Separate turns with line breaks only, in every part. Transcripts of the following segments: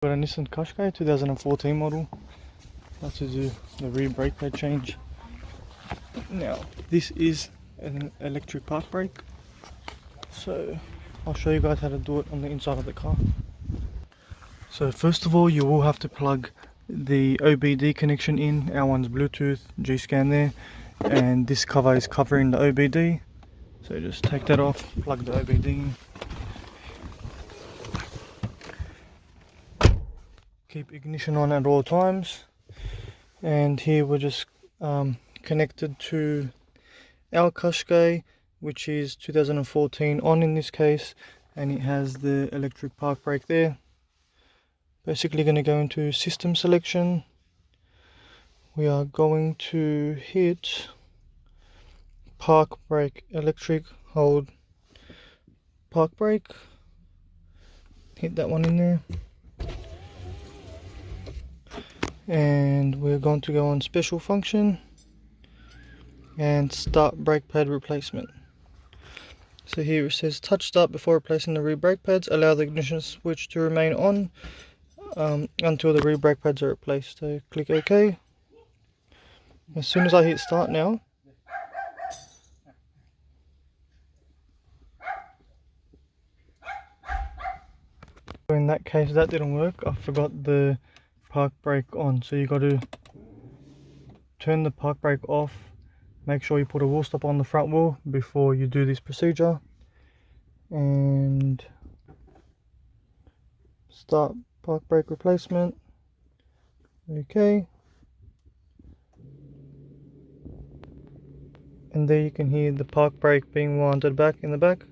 Got a Nissan Qashqai 2014 model. About to do the rear brake pad change. Now this is an electric park brake, so I'll show you guys how to do it on the inside of the car. So first of all, you will have to plug the OBD connection in. Our one's Bluetooth, G-scan there, and this cover is covering the OBD. So just take that off, plug the OBD in. Keep ignition on at all times. And here we're just connected to our Qashqai, which is 2014 on in this case, and it has the electric park brake there. Basically going to go into system selection. We are going to hit park brake electric, hold park brake, hit that one in there, and we're going to go on special function and start brake pad replacement. So here it says touch start before replacing the rear brake pads. Allow the ignition switch to remain on until the rear brake pads are replaced. So click OK. As soon as I hit start now, in that case that didn't work. I forgot the park brake on, so you got to turn the park brake off. Make sure you put a wheel stop on the front wheel before you do this procedure, and start park brake replacement. Okay, and there you can hear the park brake being winded back in the back.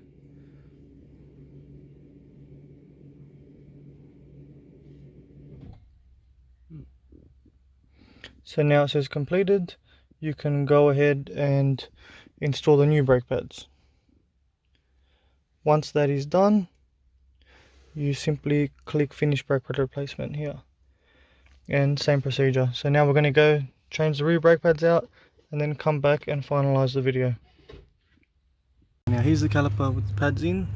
So now it says completed. You can go ahead and install the new brake pads. Once that is done, you simply click finish brake pad replacement here, and same procedure. So now we're going to go change the rear brake pads out and then come back and finalize the video. Now here's the caliper with the pads in,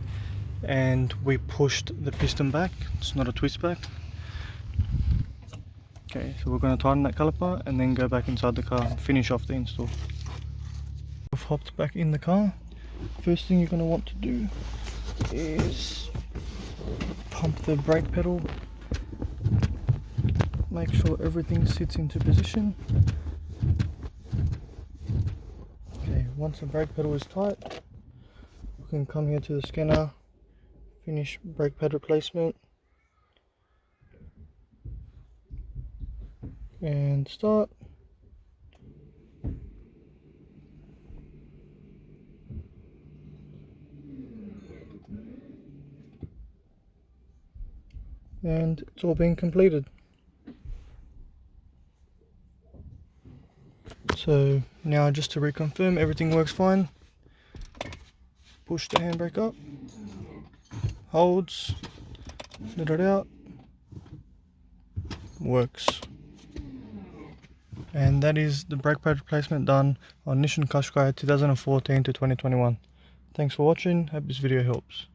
and we pushed the piston back. It's not a twist back. Okay, so we're going to tighten that caliper and then go back inside the car and finish off the install. I've hopped back in the car. First thing you're going to want to do is pump the brake pedal. Make sure everything sits into position. Okay, once the brake pedal is tight, we can come here to the scanner, finish brake pad replacement, and start. And it's all been completed. So now just to reconfirm, everything works fine. Push the handbrake up, holds, let it out, works. And that is the brake pad replacement done on Nissan Qashqai 2014 to 2021. Thanks for watching, hope this video helps.